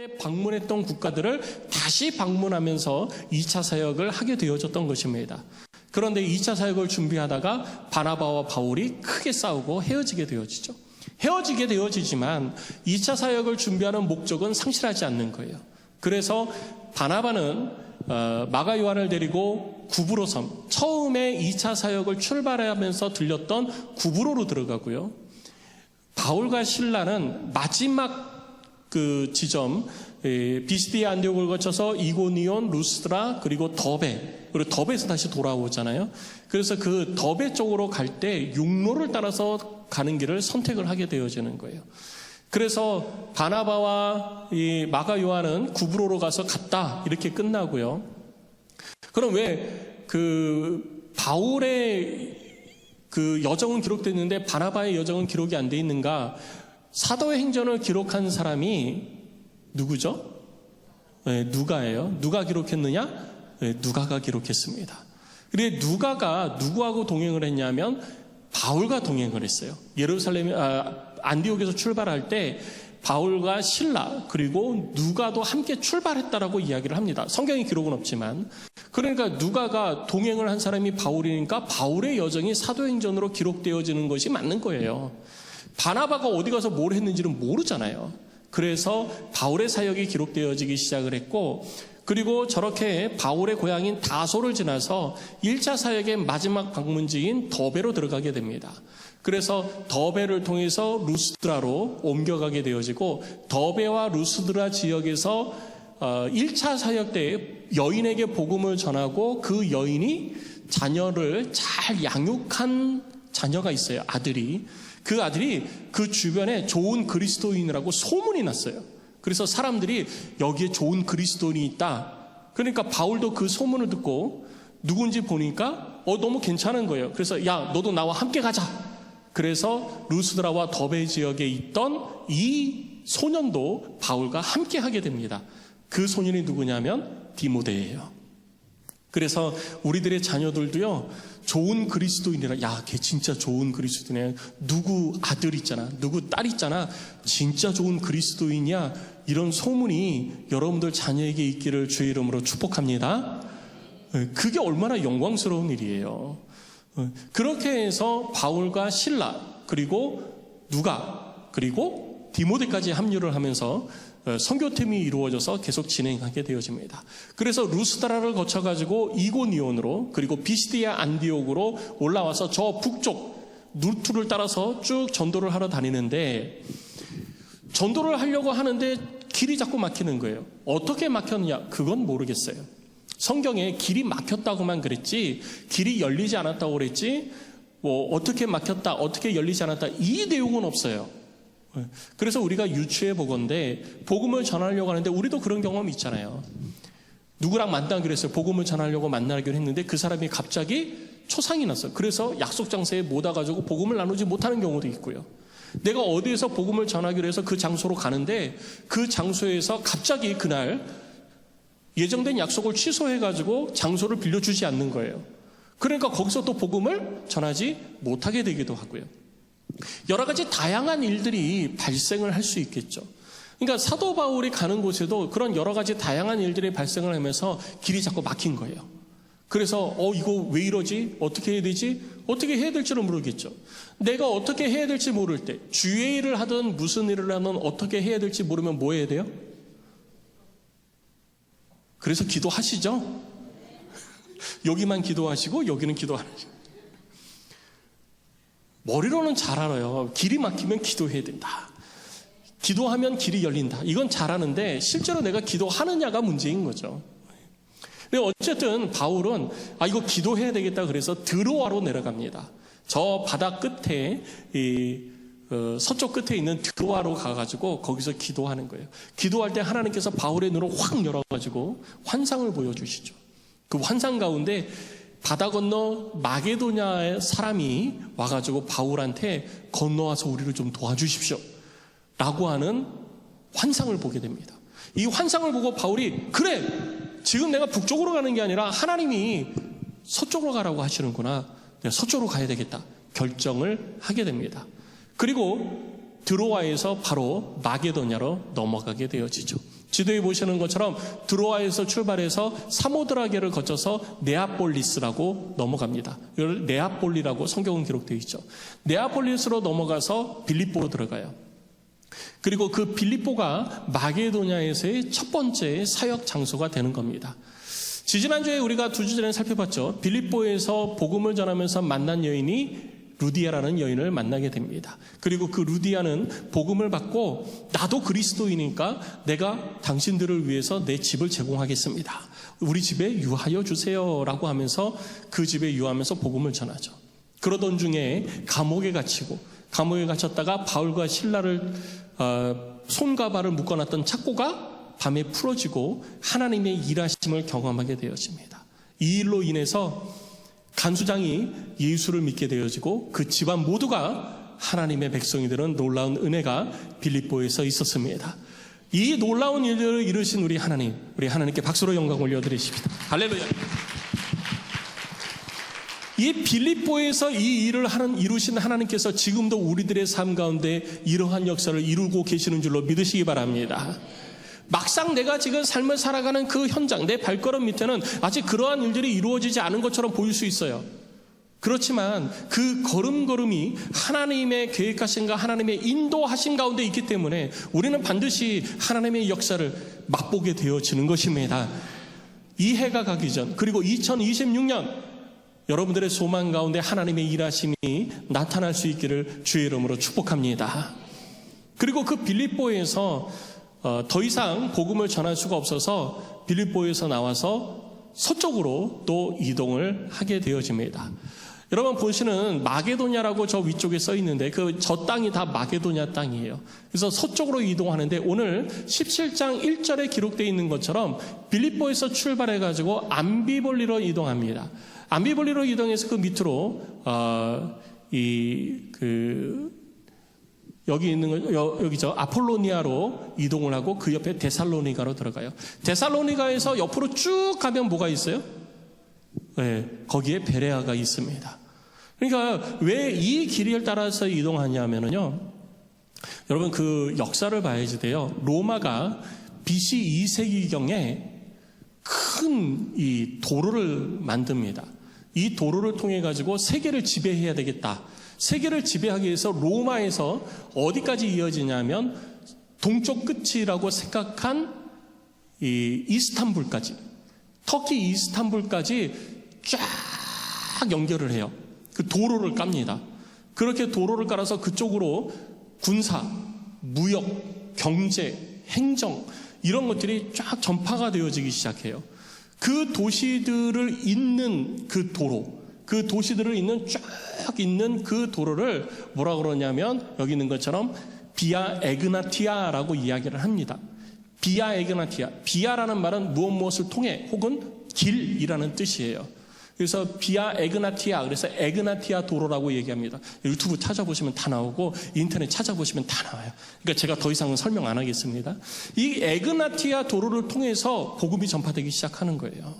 때 방문했던 국가들을 다시 방문하면서 2차 사역을 하게 되어졌던 것입니다. 그런데 2차 사역을 준비하다가 바나바와 바울이 크게 싸우고 헤어지게 되어지죠. 헤어지게 되어지지만 2차 사역을 준비하는 목적은 상실하지 않는 거예요. 그래서 바나바는 마가 요한을 데리고 구브로 섬, 처음에 2차 사역을 출발하면서 들렸던 구브로로 들어가고요. 바울과 실라는 마지막 그 지점, 비시디아 안디옥을 거쳐서 이고니온, 루스드라, 그리고 더베, 그리고 더베에서 다시 돌아오잖아요. 그래서 그 더베 쪽으로 갈 때 육로를 따라서 가는 길을 선택을 하게 되어지는 거예요. 그래서 바나바와 이 마가 요한은 구브로로 가서 갔다 이렇게 끝나고요. 그럼 왜 그 바울의 그 여정은 기록됐는데 바나바의 여정은 기록이 안 돼 있는가? 사도의 행전을 기록한 사람이 누구죠? 네, 누가예요. 누가 기록했느냐? 네, 누가가 기록했습니다. 그런데 누가가 누구하고 동행을 했냐면 바울과 동행을 했어요. 안디옥에서 출발할 때 바울과 실라 그리고 누가도 함께 출발했다라고 이야기를 합니다. 성경에 기록은 없지만. 그러니까 누가가 동행을 한 사람이 바울이니까 바울의 여정이 사도행전으로 기록되어지는 것이 맞는 거예요. 바나바가 어디 가서 뭘 했는지는 모르잖아요. 그래서 바울의 사역이 기록되어지기 시작을 했고, 그리고 저렇게 바울의 고향인 다소를 지나서 1차 사역의 마지막 방문지인 더베로 들어가게 됩니다. 그래서 더베를 통해서 루스드라로 옮겨가게 되어지고, 더베와 루스드라 지역에서 1차 사역 때 여인에게 복음을 전하고 그 여인이 자녀를 잘 양육한 자녀가 있어요. 아들이. 그 아들이 그 주변에 좋은 그리스도인이라고 소문이 났어요. 그래서 사람들이 여기에 좋은 그리스도인이 있다. 그러니까 바울도 그 소문을 듣고 누군지 보니까 너무 괜찮은 거예요. 그래서 야, 너도 나와 함께 가자. 그래서 루스드라와 더베 지역에 있던 이 소년도 바울과 함께 하게 됩니다. 그 소년이 누구냐면 디모데예요. 그래서 우리들의 자녀들도요, 좋은 그리스도인이라, 야, 걔 진짜 좋은 그리스도인이야. 누구 아들 있잖아, 누구 딸 있잖아, 진짜 좋은 그리스도인이야. 이런 소문이 여러분들 자녀에게 있기를 주의 이름으로 축복합니다. 그게 얼마나 영광스러운 일이에요. 그렇게 해서 바울과 실라, 그리고 누가, 그리고 디모데까지 합류를 하면서 선교팀이 이루어져서 계속 진행하게 되어집니다. 그래서 루스드라를 거쳐가지고 이고니온으로, 그리고 비시디아 안디옥으로 올라와서 저 북쪽 루트를 따라서 쭉 전도를 하러 다니는데, 전도를 하려고 하는데 길이 자꾸 막히는 거예요. 어떻게 막혔느냐? 그건 모르겠어요. 성경에 길이 막혔다고만 그랬지, 길이 열리지 않았다고 그랬지, 어떻게 막혔다, 어떻게 열리지 않았다, 이 내용은 없어요. 그래서 우리가 유추해 보건대 복음을 전하려고 하는데, 우리도 그런 경험이 있잖아요. 누구랑 만나기로 했어요. 복음을 전하려고 만나기로 했는데 그 사람이 갑자기 초상이 났어요. 그래서 약속 장소에 못 와가지고 복음을 나누지 못하는 경우도 있고요. 내가 어디에서 복음을 전하기로 해서 그 장소로 가는데 그 장소에서 갑자기 그날 예정된 약속을 취소해가지고 장소를 빌려주지 않는 거예요. 그러니까 거기서 또 복음을 전하지 못하게 되기도 하고요. 여러 가지 다양한 일들이 발생을 할 수 있겠죠. 그러니까 사도 바울이 가는 곳에도 그런 여러 가지 다양한 일들이 발생을 하면서 길이 자꾸 막힌 거예요. 그래서 이거 왜 이러지? 어떻게 해야 되지? 어떻게 해야 될지를 모르겠죠. 내가 어떻게 해야 될지 모를 때, 주의 일을 하든 무슨 일을 하든 어떻게 해야 될지 모르면 뭐 해야 돼요? 그래서 기도하시죠. 여기만 기도하시고 여기는 기도 안 하시고. 머리로는 잘 알아요. 길이 막히면 기도해야 된다. 기도하면 길이 열린다. 이건 잘 아는데 실제로 내가 기도하느냐가 문제인 거죠. 근데 어쨌든 바울은 이거 기도해야 되겠다 그래서 드로아로 내려갑니다. 저 바다 끝에 서쪽 끝에 있는 드로아로 가가지고 거기서 기도하는 거예요. 기도할 때 하나님께서 바울의 눈을 확 열어가지고 환상을 보여주시죠. 그 환상 가운데 바다 건너 마게도냐의 사람이 와가지고 바울한테 건너와서 우리를 좀 도와주십시오 라고 하는 환상을 보게 됩니다. 이 환상을 보고 바울이, 그래, 지금 내가 북쪽으로 가는 게 아니라 하나님이 서쪽으로 가라고 하시는구나, 내가 서쪽으로 가야 되겠다 결정을 하게 됩니다. 그리고 드로아에서 바로 마게도냐로 넘어가게 되어지죠. 지도에 보시는 것처럼 드로아에서 출발해서 사모드라게를 거쳐서 네아폴리스라고 넘어갑니다. 이걸 네아폴리라고 성경은 기록되어 있죠. 네아폴리스로 넘어가서 빌립보로 들어가요. 그리고 그 빌립보가 마게도냐에서의 첫 번째 사역 장소가 되는 겁니다. 지지난주에 우리가 2주 전에 살펴봤죠. 빌립보에서 복음을 전하면서 만난 여인이 루디아라는 여인을 만나게 됩니다. 그리고 그 루디아는 복음을 받고 나도 그리스도이니까 내가 당신들을 위해서 내 집을 제공하겠습니다. 우리 집에 유하여 주세요 라고 하면서 그 집에 유하면서 복음을 전하죠. 그러던 중에 감옥에 갇혔다가 바울과 실라를 손과 발을 묶어놨던 착고가 밤에 풀어지고 하나님의 일하심을 경험하게 되어집니다. 이 일로 인해서 간수장이 예수를 믿게 되어지고 그 집안 모두가 하나님의 백성이 되는 놀라운 은혜가 빌립보에서 있었습니다. 이 놀라운 일들을 이루신 우리 하나님께 박수로 영광 올려드리십시다. 할렐루야. 이 빌립보에서 이 일을 이루신 하나님께서 지금도 우리들의 삶 가운데 이러한 역사를 이루고 계시는 줄로 믿으시기 바랍니다. 막상 내가 지금 삶을 살아가는 그 현장, 내 발걸음 밑에는 아직 그러한 일들이 이루어지지 않은 것처럼 보일 수 있어요. 그렇지만 그 걸음걸음이 하나님의 계획하심과 하나님의 인도하심 가운데 있기 때문에 우리는 반드시 하나님의 역사를 맛보게 되어지는 것입니다. 이 해가 가기 전, 그리고 2026년 여러분들의 소망 가운데 하나님의 일하심이 나타날 수 있기를 주의 이름으로 축복합니다. 그리고 그 빌립보에서 더 이상 복음을 전할 수가 없어서 빌립보에서 나와서 서쪽으로 또 이동을 하게 되어집니다. 여러분 보시는 마게도냐라고 저 위쪽에 써 있는데 저 땅이 다 마게도냐 땅이에요. 그래서 서쪽으로 이동하는데 오늘 17장 1절에 기록되어 있는 것처럼 빌립보에서 출발해가지고 암비볼리로 이동합니다. 암비볼리로 이동해서 그 밑으로 여기 있는 여기죠. 아폴로니아로 이동을 하고 그 옆에 데살로니가로 들어가요. 데살로니가에서 옆으로 쭉 가면 뭐가 있어요? 네, 거기에 베레아가 있습니다. 그러니까 왜 이 길을 따라서 이동하냐면요. 여러분 그 역사를 봐야지 돼요. 로마가 BC 2세기경에 큰 이 도로를 만듭니다. 이 도로를 통해 가지고 세계를 지배해야 되겠다. 세계를 지배하기 위해서 로마에서 어디까지 이어지냐면 동쪽 끝이라고 생각한 이 이스탄불까지, 터키 이스탄불까지 쫙 연결을 해요. 그 도로를 깝니다. 그렇게 도로를 깔아서 그쪽으로 군사, 무역, 경제, 행정 이런 것들이 쫙 전파가 되어지기 시작해요. 그 도시들을 잇는 그 도로, 그 도시들을 쫙 있는 그 도로를 뭐라 그러냐면 여기 있는 것처럼 비아 에그나티아라고 이야기를 합니다. 비아 에그나티아. 비아라는 말은 무엇을 통해 혹은 길이라는 뜻이에요. 그래서 비아 에그나티아, 그래서 에그나티아 도로라고 얘기합니다. 유튜브 찾아보시면 다 나오고 인터넷 찾아보시면 다 나와요. 그러니까 제가 더 이상은 설명 안 하겠습니다. 이 에그나티아 도로를 통해서 복음이 전파되기 시작하는 거예요.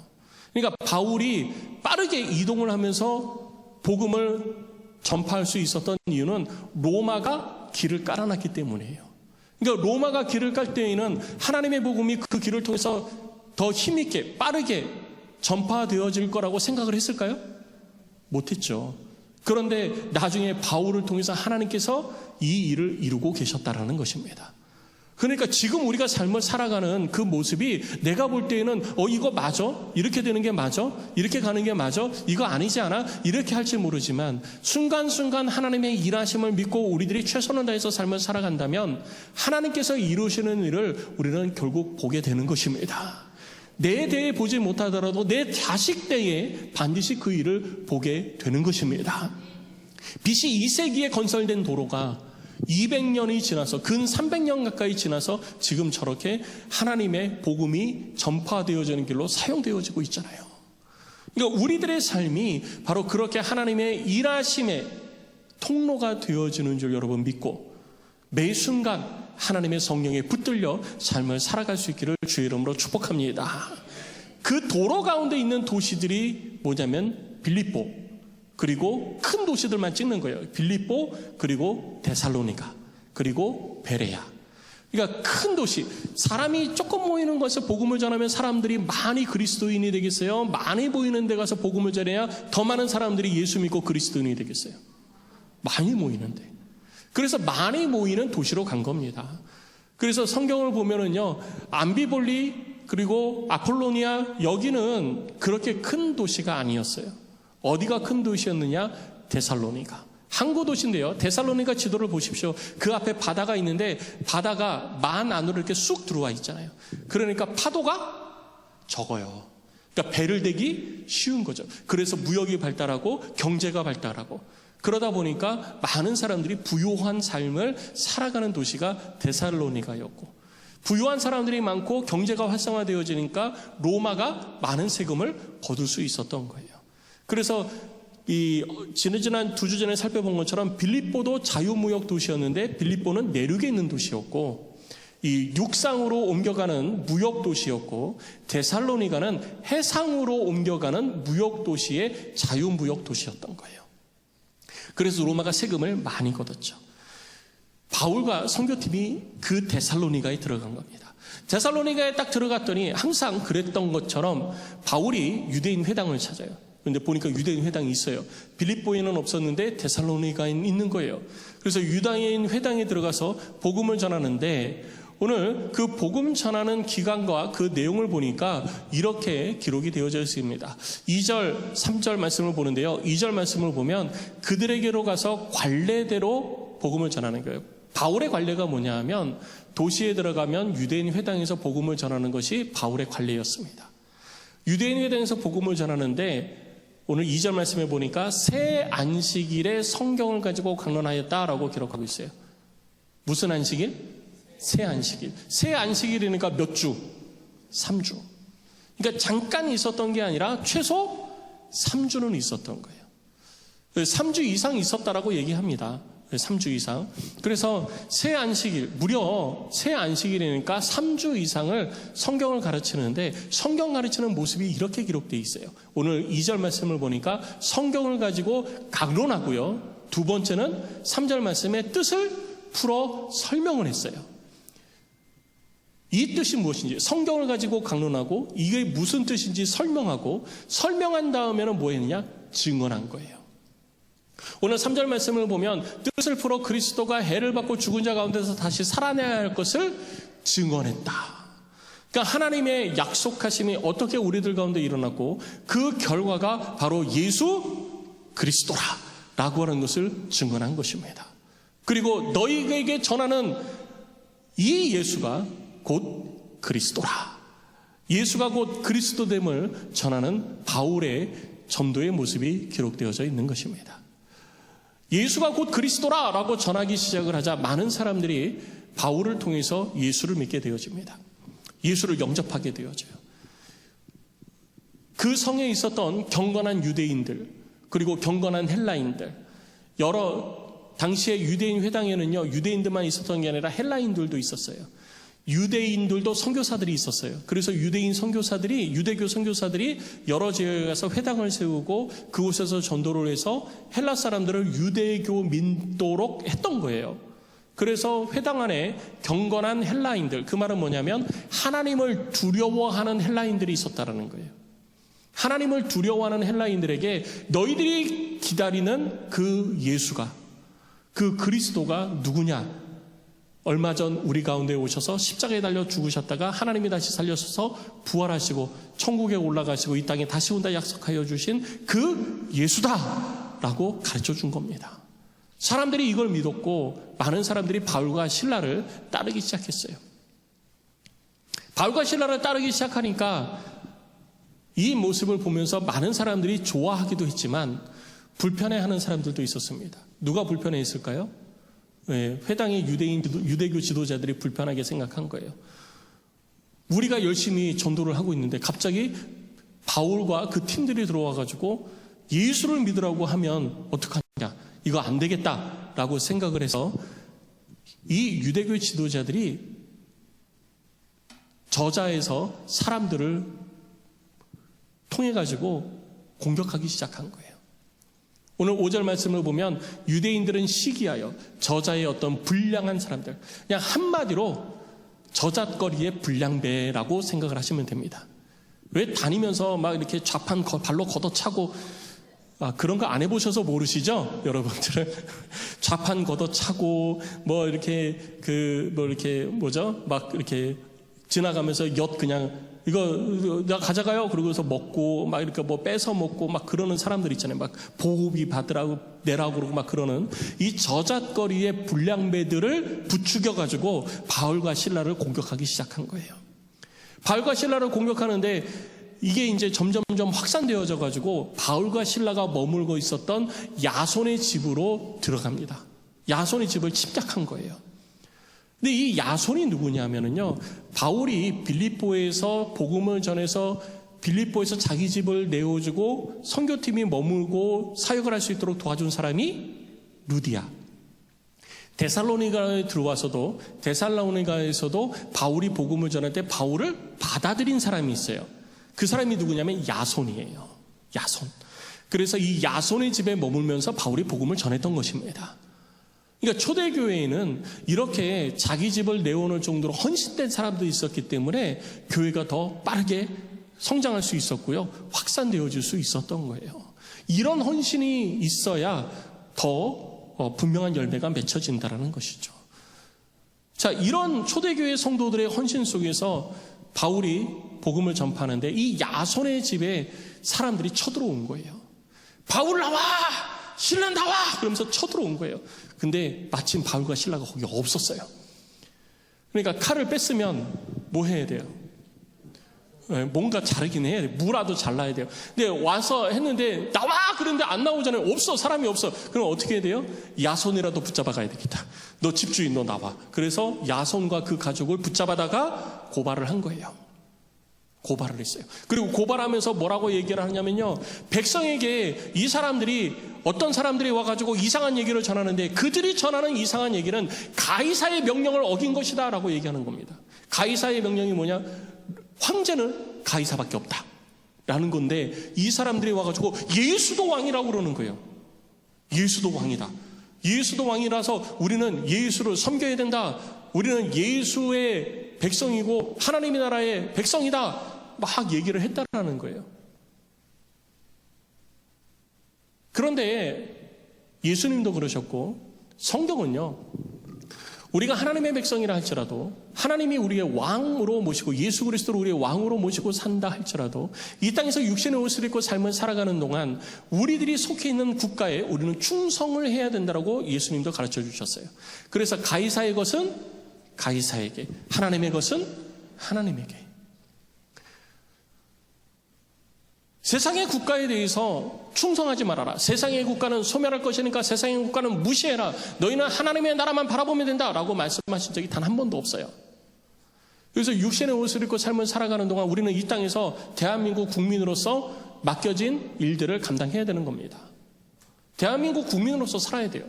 그러니까 바울이 빠르게 이동을 하면서 복음을 전파할 수 있었던 이유는 로마가 길을 깔아놨기 때문이에요. 그러니까 로마가 길을 깔 때에는 하나님의 복음이 그 길을 통해서 더 힘있게 빠르게 전파되어질 거라고 생각을 했을까요? 못했죠. 그런데 나중에 바울을 통해서 하나님께서 이 일을 이루고 계셨다라는 것입니다. 그러니까 지금 우리가 삶을 살아가는 그 모습이 내가 볼 때에는 이거 맞아? 이렇게 되는 게 맞아? 이렇게 가는 게 맞아? 이거 아니지 않아? 이렇게 할지 모르지만 순간순간 하나님의 일하심을 믿고 우리들이 최선을 다해서 삶을 살아간다면 하나님께서 이루시는 일을 우리는 결국 보게 되는 것입니다. 내 대에 보지 못하더라도 내 자식 대에 반드시 그 일을 보게 되는 것입니다. BC 2세기에 건설된 도로가 200년이 지나서 근 300년 가까이 지나서 지금 저렇게 하나님의 복음이 전파되어지는 길로 사용되어지고 있잖아요. 그러니까 우리들의 삶이 바로 그렇게 하나님의 일하심의 통로가 되어지는 줄 여러분 믿고 매 순간 하나님의 성령에 붙들려 삶을 살아갈 수 있기를 주의 이름으로 축복합니다. 그 도로 가운데 있는 도시들이 뭐냐면 빌립보, 그리고 큰 도시들만 찍는 거예요. 빌립보, 그리고 데살로니가, 그리고 베레아. 그러니까 큰 도시, 사람이 조금 모이는 곳에서 복음을 전하면 사람들이 많이 그리스도인이 되겠어요? 많이 모이는 데 가서 복음을 전해야 더 많은 사람들이 예수 믿고 그리스도인이 되겠어요? 많이 모이는데. 그래서 많이 모이는 도시로 간 겁니다. 그래서 성경을 보면은요, 암비볼리 그리고 아폴로니아, 여기는 그렇게 큰 도시가 아니었어요. 어디가 큰 도시였느냐? 데살로니가. 항구 도시인데요. 데살로니가 지도를 보십시오. 그 앞에 바다가 있는데 바다가 만 안으로 이렇게 쑥 들어와 있잖아요. 그러니까 파도가 적어요. 그러니까 배를 대기 쉬운 거죠. 그래서 무역이 발달하고 경제가 발달하고, 그러다 보니까 많은 사람들이 부유한 삶을 살아가는 도시가 데살로니가였고, 부유한 사람들이 많고 경제가 활성화되어지니까 로마가 많은 세금을 거둘 수 있었던 거예요. 그래서 이 지난 2주 전에 살펴본 것처럼 빌립보도 자유무역 도시였는데 빌립보는 내륙에 있는 도시였고, 이 육상으로 옮겨가는 무역 도시였고, 데살로니가는 해상으로 옮겨가는 무역 도시의 자유무역 도시였던 거예요. 그래서 로마가 세금을 많이 걷었죠. 바울과 선교팀이 그 데살로니가에 들어간 겁니다. 데살로니가에 딱 들어갔더니 항상 그랬던 것처럼 바울이 유대인 회당을 찾아요. 그런데 보니까 유대인 회당이 있어요. 빌립보에는 없었는데 데살로니가에 있는 거예요. 그래서 유다인 회당에 들어가서 복음을 전하는데, 오늘 그 복음 전하는 기간과 그 내용을 보니까 이렇게 기록이 되어져 있습니다. 2절, 3절 말씀을 보는데요. 2절 말씀을 보면 그들에게로 가서 관례대로 복음을 전하는 거예요. 바울의 관례가 뭐냐 하면 도시에 들어가면 유대인 회당에서 복음을 전하는 것이 바울의 관례였습니다. 유대인 회당에서 복음을 전하는데 오늘 2절 말씀에 보니까 새 안식일에 성경을 가지고 강론하였다라고 기록하고 있어요. 무슨 안식일? 새 안식일. 새 안식일이니까 몇 주? 3주. 그러니까 잠깐 있었던 게 아니라 최소 3주는 있었던 거예요. 3주 이상 있었다라고 얘기합니다. 3주 이상. 그래서 새 안식일, 무려 새 안식일이니까 3주 이상을 성경을 가르치는데, 성경 가르치는 모습이 이렇게 기록되어 있어요. 오늘 2절 말씀을 보니까 성경을 가지고 강론하고요. 두 번째는 3절 말씀의 뜻을 풀어 설명을 했어요. 이 뜻이 무엇인지, 성경을 가지고 강론하고 이게 무슨 뜻인지 설명하고, 설명한 다음에는 뭐 했느냐? 증언한 거예요. 오늘 3절 말씀을 보면 뜻을 풀어 그리스도가 해를 받고 죽은 자 가운데서 다시 살아나야 할 것을 증언했다. 그러니까 하나님의 약속하심이 어떻게 우리들 가운데 일어났고 그 결과가 바로 예수 그리스도라라고 하는 것을 증언한 것입니다. 그리고 너희에게 전하는 이 예수가 곧 그리스도라. 예수가 곧 그리스도됨을 전하는 바울의 전도의 모습이 기록되어져 있는 것입니다. 예수가 곧 그리스도라라고 전하기 시작을 하자 많은 사람들이 바울을 통해서 예수를 믿게 되어집니다. 예수를 영접하게 되어져요. 그 성에 있었던 경건한 유대인들, 그리고 경건한 헬라인들, 여러 당시의 유대인 회당에는요, 유대인들만 있었던 게 아니라 헬라인들도 있었어요. 유대인들도 선교사들이 있었어요. 그래서 유대인 선교사들이, 유대교 선교사들이 여러 지역에 가서 회당을 세우고 그곳에서 전도를 해서 헬라 사람들을 유대교 믿도록 했던 거예요. 그래서 회당 안에 경건한 헬라인들, 그 말은 뭐냐면 하나님을 두려워하는 헬라인들이 있었다라는 거예요. 하나님을 두려워하는 헬라인들에게 너희들이 기다리는 그 예수가, 그 그리스도가 누구냐? 얼마 전 우리 가운데 오셔서 십자가에 달려 죽으셨다가 하나님이 다시 살려셔서 부활하시고 천국에 올라가시고 이 땅에 다시 온다 약속하여 주신 그 예수다라고 가르쳐 준 겁니다. 사람들이 이걸 믿었고 많은 사람들이 바울과 실라를 따르기 시작했어요. 바울과 실라를 따르기 시작하니까 이 모습을 보면서 많은 사람들이 좋아하기도 했지만 불편해하는 사람들도 있었습니다. 누가 불편해했을까요? 회당의 유대교 지도자들이 불편하게 생각한 거예요. 우리가 열심히 전도를 하고 있는데 갑자기 바울과 그 팀들이 들어와가지고 예수를 믿으라고 하면 어떡하냐, 이거 안 되겠다라고 생각을 해서 이 유대교 지도자들이 저자에서 사람들을 통해가지고 공격하기 시작한 거예요. 오늘 5절 말씀을 보면 유대인들은 시기하여 저자의 어떤 불량한 사람들, 그냥 한마디로 저잣거리의 불량배라고 생각을 하시면 됩니다. 왜 다니면서 막 이렇게 좌판 발로 걷어차고, 그런 거 안 해보셔서 모르시죠? 여러분들은. 좌판 걷어차고, 막 이렇게 지나가면서 엿 그냥, 이거 나 가져가요. 그러고서 먹고, 막 이렇게 뭐 뺏어 먹고, 막 그러는 사람들 있잖아요. 막 보호비 받으라고, 내라고 그러고 막 그러는 이 저잣거리의 불량배들을 부추겨가지고 바울과 실라를 공격하기 시작한 거예요. 바울과 실라를 공격하는데 이게 이제 점점점 확산되어져 가지고 바울과 실라가 머물고 있었던 야손의 집으로 들어갑니다. 야손의 집을 침략한 거예요. 근데 이 야손이 누구냐면요, 바울이 빌립보에서 복음을 전해서 빌립보에서 자기 집을 내어주고 선교팀이 머물고 사역을 할 수 있도록 도와준 사람이 루디아. 데살로니가에 들어와서도 데살로니가에서도 바울이 복음을 전할 때 바울을 받아들인 사람이 있어요. 그 사람이 누구냐면 야손이에요. 야손. 그래서 이 야손의 집에 머물면서 바울이 복음을 전했던 것입니다. 그러니까 초대교회에는 이렇게 자기 집을 내어놓을 정도로 헌신된 사람들이 있었기 때문에 교회가 더 빠르게 성장할 수 있었고요, 확산되어질 수 있었던 거예요. 이런 헌신이 있어야 더 분명한 열매가 맺혀진다는 것이죠. 자, 이런 초대교회 성도들의 헌신 속에서 바울이 복음을 전파하는데 이 야손의 집에 사람들이 쳐들어온 거예요. 바울 나와! 신라 나와! 그러면서 쳐들어온 거예요. 근데 마침 바울과 신라가 거기 없었어요. 그러니까 칼을 뺐으면 뭐 해야 돼요? 뭔가 자르긴 해야 돼요. 무라도 잘라야 돼요. 근데 와서 했는데 나와! 그런데 안 나오잖아요. 없어. 사람이 없어. 그럼 어떻게 해야 돼요? 야손이라도 붙잡아 가야 되겠다. 너 집주인 너 나와. 그래서 야손과 그 가족을 붙잡아다가 고발을 한 거예요. 고발을 했어요. 그리고 고발하면서 뭐라고 얘기를 하냐면요, 백성에게 이 사람들이 어떤 사람들이 와가지고 이상한 얘기를 전하는데 그들이 전하는 이상한 얘기는 가이사의 명령을 어긴 것이다 라고 얘기하는 겁니다. 가이사의 명령이 뭐냐? 황제는 가이사밖에 없다 라는 건데 이 사람들이 와가지고 예수도 왕이라고 그러는 거예요. 예수도 왕이다. 예수도 왕이라서 우리는 예수를 섬겨야 된다. 우리는 예수의 백성이고 하나님의 나라의 백성이다. 막 얘기를 했다라는 거예요. 그런데 예수님도 그러셨고 성경은요, 우리가 하나님의 백성이라 할지라도 하나님이 우리의 왕으로 모시고 예수 그리스도를 우리의 왕으로 모시고 산다 할지라도 이 땅에서 육신의 옷을 입고 삶을 살아가는 동안 우리들이 속해 있는 국가에 우리는 충성을 해야 된다라고 예수님도 가르쳐 주셨어요. 그래서 가이사의 것은 가이사에게, 하나님의 것은 하나님에게. 세상의 국가에 대해서 충성하지 말아라. 세상의 국가는 소멸할 것이니까 세상의 국가는 무시해라. 너희는 하나님의 나라만 바라보면 된다라고 말씀하신 적이 단 한 번도 없어요. 그래서 육신의 옷을 입고 삶을 살아가는 동안 우리는 이 땅에서 대한민국 국민으로서 맡겨진 일들을 감당해야 되는 겁니다. 대한민국 국민으로서 살아야 돼요.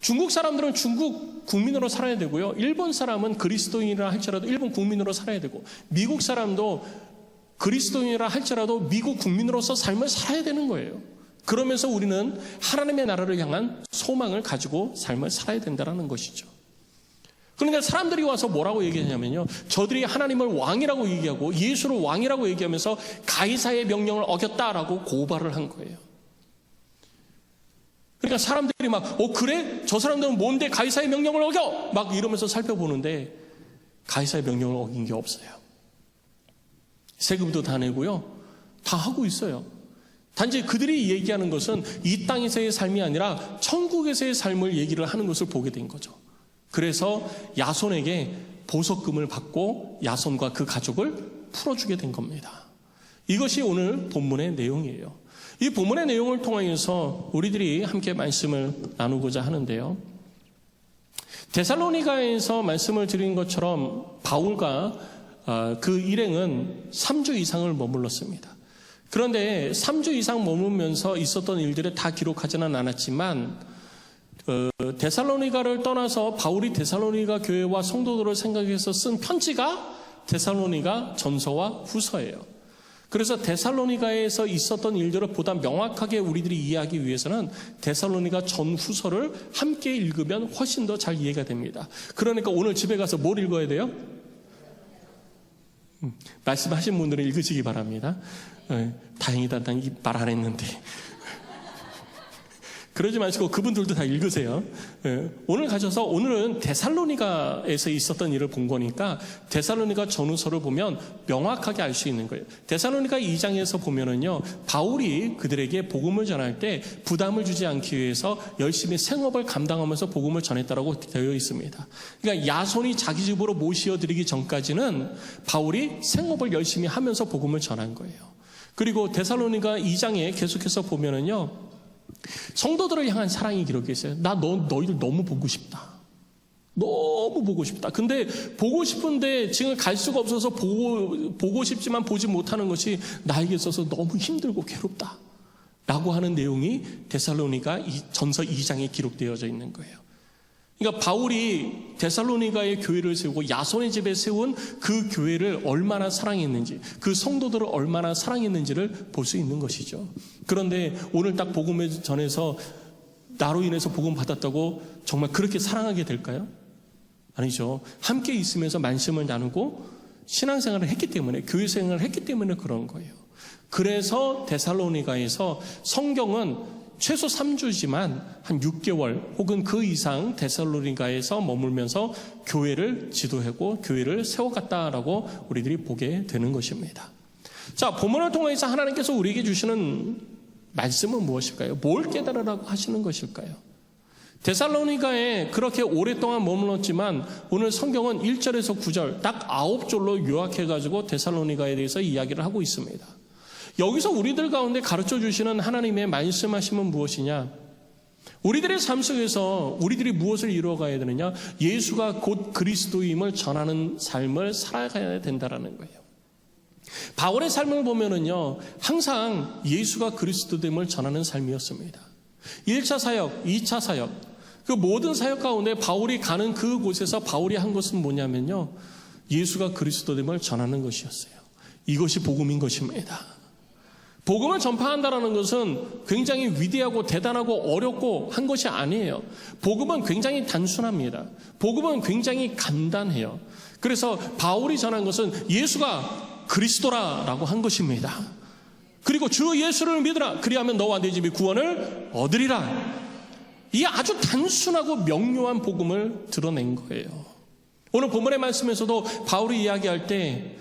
중국 사람들은 중국 국민으로 살아야 되고요, 일본 사람은 그리스도인이라 할지라도 일본 국민으로 살아야 되고, 미국 사람도 그리스도인이라 할지라도 미국 국민으로서 삶을 살아야 되는 거예요. 그러면서 우리는 하나님의 나라를 향한 소망을 가지고 삶을 살아야 된다는 것이죠. 그러니까 사람들이 와서 뭐라고 얘기하냐면요, 저들이 하나님을 왕이라고 얘기하고 예수를 왕이라고 얘기하면서 가이사의 명령을 어겼다라고 고발을 한 거예요. 그러니까 사람들이 막 그래? 저 사람들은 뭔데 가이사의 명령을 어겨? 막 이러면서 살펴보는데 가이사의 명령을 어긴 게 없어요. 세금도 다 내고요, 다 하고 있어요. 단지 그들이 얘기하는 것은 이 땅에서의 삶이 아니라 천국에서의 삶을 얘기를 하는 것을 보게 된 거죠. 그래서 야손에게 보석금을 받고 야손과 그 가족을 풀어주게 된 겁니다. 이것이 오늘 본문의 내용이에요. 이 본문의 내용을 통해서 우리들이 함께 말씀을 나누고자 하는데요, 데살로니가에서 말씀을 드린 것처럼 바울과 그 일행은 3주 이상을 머물렀습니다. 그런데 3주 이상 머물면서 있었던 일들을 다 기록하지는 않았지만 데살로니가를 떠나서 바울이 데살로니가 교회와 성도들을 생각해서 쓴 편지가 데살로니가 전서와 후서예요. 그래서 데살로니가에서 있었던 일들을 보다 명확하게 우리들이 이해하기 위해서는 데살로니가 전후서를 함께 읽으면 훨씬 더 잘 이해가 됩니다. 그러니까 오늘 집에 가서 뭘 읽어야 돼요? 말씀하신 분들은 읽으시기 바랍니다. 다행이다, 난 말 안 했는데. 그러지 마시고 그분들도 다 읽으세요. 오늘 가셔서 오늘은 데살로니가에서 있었던 일을 본 거니까 데살로니가 전후서를 보면 명확하게 알 수 있는 거예요. 데살로니가 2장에서 보면은요, 바울이 그들에게 복음을 전할 때 부담을 주지 않기 위해서 열심히 생업을 감당하면서 복음을 전했다라고 되어 있습니다. 그러니까 야손이 자기 집으로 모시어드리기 전까지는 바울이 생업을 열심히 하면서 복음을 전한 거예요. 그리고 데살로니가 2장에 계속해서 보면은요, 성도들을 향한 사랑이 기록되어 있어요. 너희들 너무 보고 싶다. 너무 보고 싶다. 근데 보고 싶은데 지금 갈 수가 없어서 보고 싶지만 보지 못하는 것이 나에게 있어서 너무 힘들고 괴롭다. 라고 하는 내용이 데살로니가 전서 2장에 기록되어져 있는 거예요. 그러니까 바울이 데살로니가의 교회를 세우고 야손의 집에 세운 그 교회를 얼마나 사랑했는지, 그 성도들을 얼마나 사랑했는지를 볼 수 있는 것이죠. 그런데 오늘 딱 복음을 전해서 나로 인해서 복음 받았다고 정말 그렇게 사랑하게 될까요? 아니죠. 함께 있으면서 말씀을 나누고 신앙생활을 했기 때문에, 교회생활을 했기 때문에 그런 거예요. 그래서 데살로니가에서 성경은 최소 3주지만 한 6개월 혹은 그 이상 데살로니가에서 머물면서 교회를 지도하고 교회를 세워갔다라고 우리들이 보게 되는 것입니다. 자, 본문을 통해서 하나님께서 우리에게 주시는 말씀은 무엇일까요? 뭘 깨달으라고 하시는 것일까요? 데살로니가에 그렇게 오랫동안 머물렀지만 오늘 성경은 1절에서 9절 딱 9절로 요약해가지고 데살로니가에 대해서 이야기를 하고 있습니다. 여기서 우리들 가운데 가르쳐 주시는 하나님의 말씀하심은 무엇이냐? 우리들의 삶 속에서 우리들이 무엇을 이루어가야 되느냐? 예수가 곧 그리스도임을 전하는 삶을 살아가야 된다라는 거예요. 바울의 삶을 보면은요, 항상 예수가 그리스도됨을 전하는 삶이었습니다. 1차 사역, 2차 사역, 그 모든 사역 가운데 바울이 가는 그곳에서 바울이 한 것은 뭐냐면요, 예수가 그리스도됨을 전하는 것이었어요. 이것이 복음인 것입니다. 복음을 전파한다는 것은 굉장히 위대하고 대단하고 어렵고 한 것이 아니에요. 복음은 굉장히 단순합니다. 복음은 굉장히 간단해요. 그래서 바울이 전한 것은 예수가 그리스도라라고 한 것입니다. 그리고 주 예수를 믿으라. 그리하면 너와 네 집이 구원을 얻으리라. 이 아주 단순하고 명료한 복음을 드러낸 거예요. 오늘 본문의 말씀에서도 바울이 이야기할 때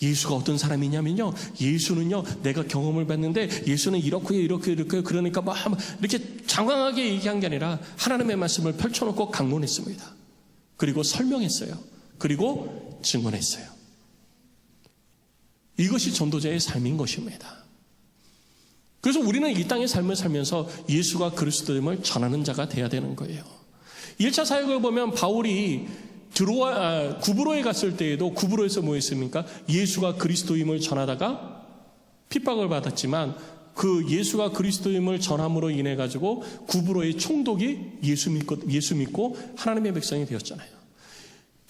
예수가 어떤 사람이냐면요, 예수는요, 내가 경험을 봤는데 예수는 이렇게 그러니까 막 이렇게 장황하게 얘기한 게 아니라 하나님의 말씀을 펼쳐놓고 강론했습니다. 그리고 설명했어요. 그리고 증언했어요. 이것이 전도자의 삶인 것입니다. 그래서 우리는 이 땅의 삶을 살면서 예수가 그리스도임을 전하는 자가 돼야 되는 거예요. 1차 사역을 보면 바울이 구브로에 갔을 때에도 구브로에서 뭐 했습니까? 예수가 그리스도임을 전하다가 핍박을 받았지만 그 예수가 그리스도임을 전함으로 인해 가지고 구브로의 총독이 예수 믿고 하나님의 백성이 되었잖아요.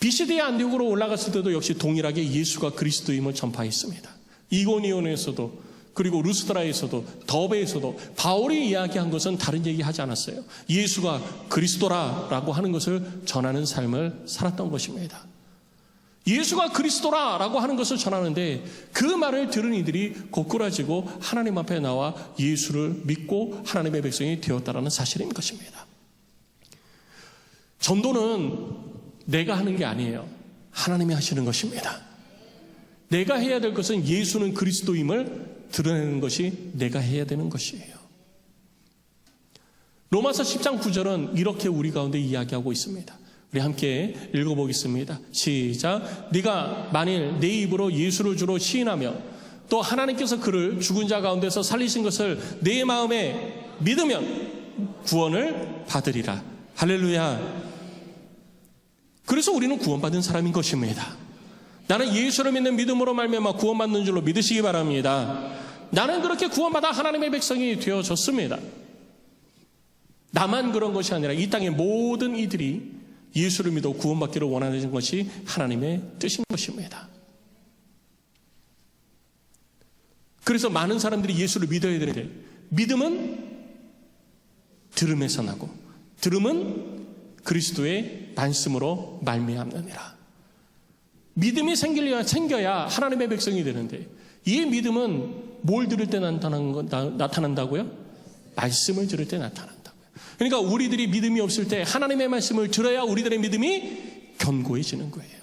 비시디아 안디옥으로 올라갔을 때도 역시 동일하게 예수가 그리스도임을 전파했습니다. 이고니온에서도 그리고 루스드라에서도 더베에서도 바울이 이야기한 것은 다른 얘기하지 않았어요. 예수가 그리스도라라고 하는 것을 전하는 삶을 살았던 것입니다. 예수가 그리스도라라고 하는 것을 전하는데 그 말을 들은 이들이 고꾸라지고 하나님 앞에 나와 예수를 믿고 하나님의 백성이 되었다라는 사실인 것입니다. 전도는 내가 하는 게 아니에요. 하나님이 하시는 것입니다. 내가 해야 될 것은 예수는 그리스도임을 드러내는 것이 내가 해야 되는 것이에요. 로마서 10장 9절은 이렇게 우리 가운데 이야기하고 있습니다. 우리 함께 읽어보겠습니다. 시작. 네가 만일 내 입으로 예수를 주로 시인하며 또 하나님께서 그를 죽은 자 가운데서 살리신 것을 내 마음에 믿으면 구원을 받으리라. 할렐루야. 그래서 우리는 구원받은 사람인 것입니다. 나는 예수를 믿는 믿음으로 말미암아 구원받는 줄로 믿으시기 바랍니다. 나는 그렇게 구원받아 하나님의 백성이 되어졌습니다. 나만 그런 것이 아니라 이 땅의 모든 이들이 예수를 믿어 구원받기를 원하는 것이 하나님의 뜻인 것입니다. 그래서 많은 사람들이 예수를 믿어야 되는데, 믿음은 들음에서 나고 들음은 그리스도의 말씀으로 말미암느니라. 믿음이 생겨야 하나님의 백성이 되는데, 이 믿음은 뭘 들을 때 나타난다고요? 말씀을 들을 때 나타난다고요. 그러니까 우리들이 믿음이 없을 때 하나님의 말씀을 들어야 우리들의 믿음이 견고해지는 거예요.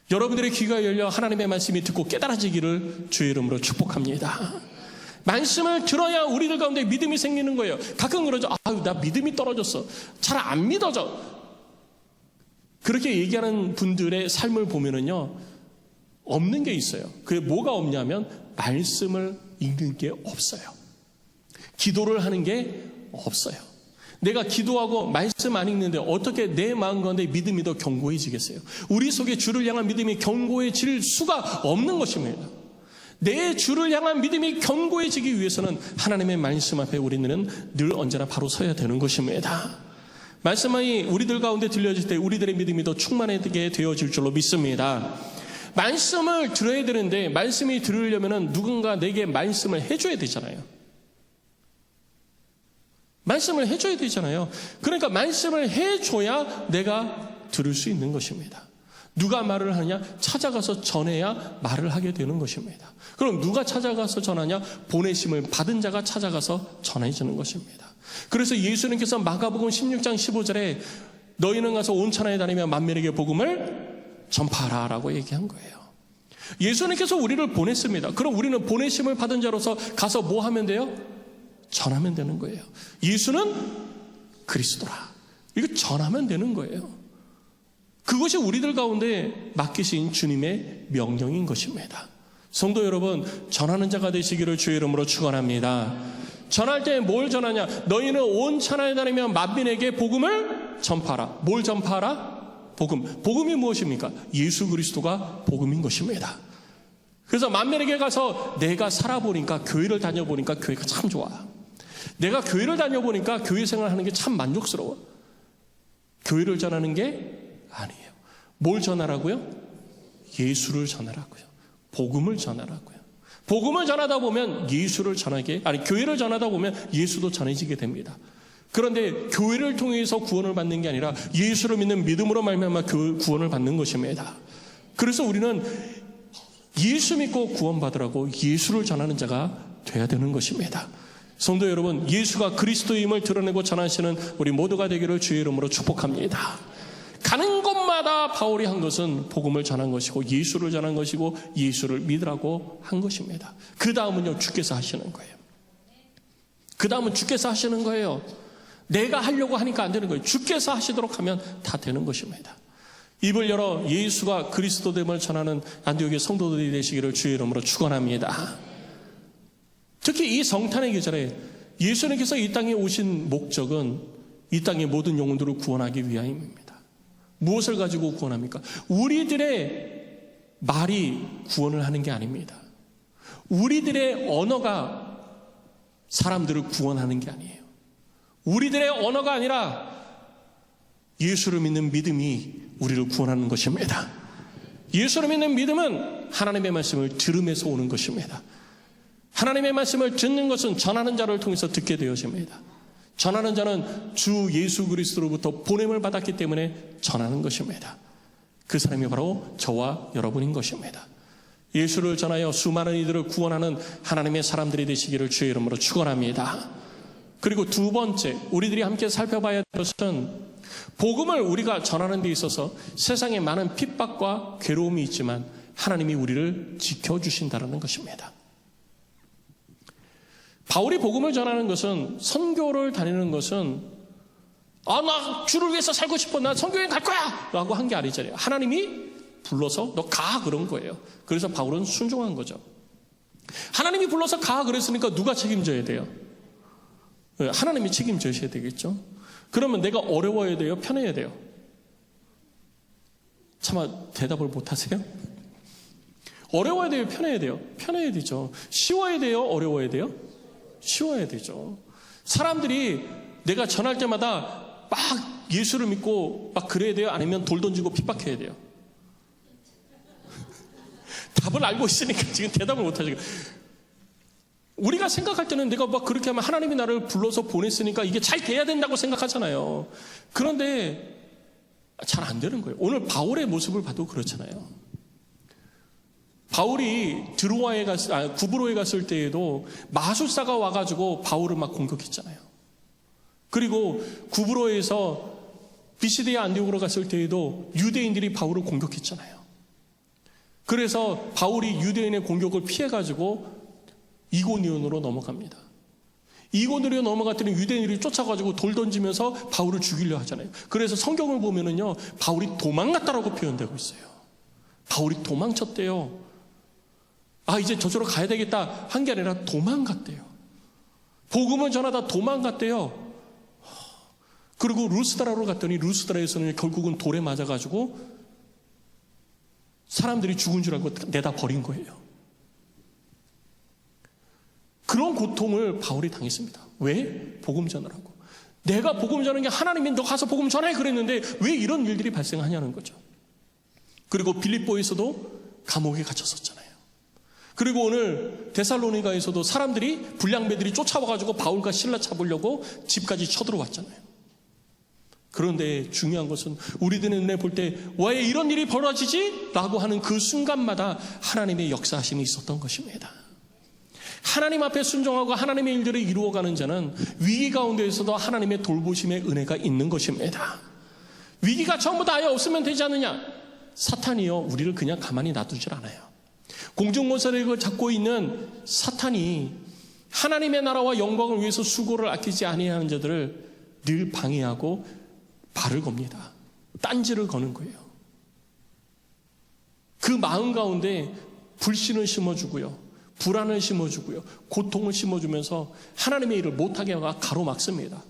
여러분들의 귀가 열려 하나님의 말씀이 듣고 깨달아지기를 주의 이름으로 축복합니다. 말씀을 들어야 우리들 가운데 믿음이 생기는 거예요. 가끔 그러죠. 아유, 나 믿음이 떨어졌어. 잘 안 믿어져. 그렇게 얘기하는 분들의 삶을 보면은요, 없는 게 있어요. 그게 뭐가 없냐면 말씀을 읽는 게 없어요. 기도를 하는 게 없어요. 내가 기도하고 말씀 안 읽는데 어떻게 내 마음 가운데 믿음이 더 견고해지겠어요? 우리 속에 주를 향한 믿음이 견고해질 수가 없는 것입니다. 내 주를 향한 믿음이 견고해지기 위해서는 하나님의 말씀 앞에 우리는 늘 언제나 바로 서야 되는 것입니다. 말씀이 우리들 가운데 들려질 때 우리들의 믿음이 더 충만하게 되어질 줄로 믿습니다. 말씀을 들어야 되는데, 말씀이 들으려면 누군가 내게 말씀을 해줘야 되잖아요. 말씀을 해줘야 되잖아요. 그러니까 말씀을 해줘야 내가 들을 수 있는 것입니다. 누가 말을 하냐? 찾아가서 전해야 말을 하게 되는 것입니다. 그럼 누가 찾아가서 전하냐? 보내심을 받은 자가 찾아가서 전해주는 것입니다. 그래서 예수님께서 마가복음 16장 15절에 너희는 가서 온 천하에 다니며 만민에게 복음을 전파하라 라고 얘기한 거예요. 예수님께서 우리를 보냈습니다. 그럼 우리는 보내심을 받은 자로서 가서 뭐 하면 돼요? 전하면 되는 거예요. 예수는 그리스도라. 이거 전하면 되는 거예요. 그것이 우리들 가운데 맡기신 주님의 명령인 것입니다. 성도 여러분, 전하는 자가 되시기를 주의 이름으로 축원합니다. 전할 때 뭘 전하냐? 너희는 온 천하에 다니며 만민에게 복음을 전파하라. 뭘 전파하라? 복음. 복음이 무엇입니까? 예수 그리스도가 복음인 것입니다. 그래서 만민에게 가서 내가 살아보니까, 교회를 다녀보니까 교회가 참 좋아. 내가 교회를 다녀보니까 교회 생활하는 게 참 만족스러워. 교회를 전하는 게 아니에요. 뭘 전하라고요? 예수를 전하라고요. 복음을 전하라고요. 복음을 전하다 보면 예수를 전하게, 교회를 전하다 보면 예수도 전해지게 됩니다. 그런데 교회를 통해서 구원을 받는 게 아니라 예수를 믿는 믿음으로 말미암아 구원을 받는 것입니다. 그래서 우리는 예수 믿고 구원받으라고 예수를 전하는 자가 돼야 되는 것입니다. 성도 여러분, 예수가 그리스도임을 드러내고 전하시는 우리 모두가 되기를 주의 이름으로 축복합니다. 가는 곳마다 바울이 한 것은 복음을 전한 것이고 예수를 전한 것이고 예수를 믿으라고 한 것입니다. 그 다음은요, 주께서 하시는 거예요. 그 다음은 주께서 하시는 거예요. 내가 하려고 하니까 안 되는 거예요. 주께서 하시도록 하면 다 되는 것입니다. 입을 열어 예수가 그리스도됨을 전하는 안디옥의 성도들이 되시기를 주의 이름으로 축원합니다. 특히 이 성탄의 계절에 예수님께서 이 땅에 오신 목적은 이 땅의 모든 영혼들을 구원하기 위함입니다. 무엇을 가지고 구원합니까? 우리들의 말이 구원을 하는 게 아닙니다. 우리들의 언어가 사람들을 구원하는 게 아니에요. 우리들의 언어가 아니라 예수를 믿는 믿음이 우리를 구원하는 것입니다. 예수를 믿는 믿음은 하나님의 말씀을 들음에서 오는 것입니다. 하나님의 말씀을 듣는 것은 전하는 자를 통해서 듣게 되어집니다. 전하는 자는 주 예수 그리스도로부터 보냄을 받았기 때문에 전하는 것입니다. 그 사람이 바로 저와 여러분인 것입니다. 예수를 전하여 수많은 이들을 구원하는 하나님의 사람들이 되시기를 주의 이름으로 축원합니다. 그리고 두 번째, 우리들이 함께 살펴봐야 할 것은 복음을 우리가 전하는 데 있어서 세상에 많은 핍박과 괴로움이 있지만 하나님이 우리를 지켜주신다는 것입니다. 바울이 복음을 전하는 것은, 선교를 다니는 것은 나 주를 위해서 살고 싶어, 나 선교여행 갈 거야 라고 한 게 아니잖아요. 하나님이 불러서 너 가 그런 거예요. 그래서 바울은 순종한 거죠. 하나님이 불러서 가 그랬으니까 누가 책임져야 돼요? 하나님이 책임져야 되겠죠. 그러면 내가 어려워야 돼요? 편해야 돼요? 차마 대답을 못 하세요? 어려워야 돼요? 편해야 돼요? 편해야 되죠. 쉬워야 돼요? 어려워야 돼요? 쉬워야 되죠. 사람들이 내가 전할 때마다 막 예수를 믿고 막 그래야 돼요? 아니면 돌 던지고 핍박해야 돼요? 답을 알고 있으니까 지금 대답을 못 하시고, 우리가 생각할 때는 내가 막 그렇게 하면 하나님이 나를 불러서 보냈으니까 이게 잘 돼야 된다고 생각하잖아요. 그런데 잘 안 되는 거예요. 오늘 바울의 모습을 봐도 그렇잖아요. 바울이 구브로에 갔을 때에도 마술사가 와가지고 바울을 막 공격했잖아요. 그리고 구브로에서 비시디아 안디옥으로 갔을 때에도 유대인들이 바울을 공격했잖아요. 그래서 바울이 유대인의 공격을 피해가지고 이고니온으로 넘어갑니다. 이고니온으로 넘어갔더니 유대인들이 쫓아가지고 돌 던지면서 바울을 죽이려 하잖아요. 그래서 성경을 보면은요, 바울이 도망갔다라고 표현되고 있어요. 바울이 도망쳤대요. 이제 저쪽으로 가야 되겠다 한 게 아니라 도망갔대요. 복음을 전하다 도망갔대요. 그리고 루스드라로 갔더니 루스드라에서는 결국은 돌에 맞아가지고 사람들이 죽은 줄 알고 내다 버린 거예요. 그런 고통을 바울이 당했습니다. 왜? 복음 전하라고. 내가 복음 전하는 게 하나님이 너 가서 복음 전해 그랬는데 왜 이런 일들이 발생하냐는 거죠. 그리고 빌립보에서도 감옥에 갇혔었잖아요. 그리고 오늘 데살로니가에서도 사람들이 불량배들이 쫓아와가지고 바울과 실라 잡으려고 집까지 쳐들어왔잖아요. 그런데 중요한 것은 우리들의 눈에 볼 때 왜 이런 일이 벌어지지? 라고 하는 그 순간마다 하나님의 역사하심이 있었던 것입니다. 하나님 앞에 순종하고 하나님의 일들을 이루어가는 자는 위기 가운데에서도 하나님의 돌보심의 은혜가 있는 것입니다. 위기가 전부 다 아예 없으면 되지 않느냐? 사탄이요, 우리를 그냥 가만히 놔두질 않아요. 공중권세력을 잡고 있는 사탄이 하나님의 나라와 영광을 위해서 수고를 아끼지 아니하는 자들을 늘 방해하고 발을 겁니다. 딴지를 거는 거예요. 그 마음 가운데 불신을 심어주고요, 불안을 심어주고요, 고통을 심어주면서 하나님의 일을 못하게 가로막습니다.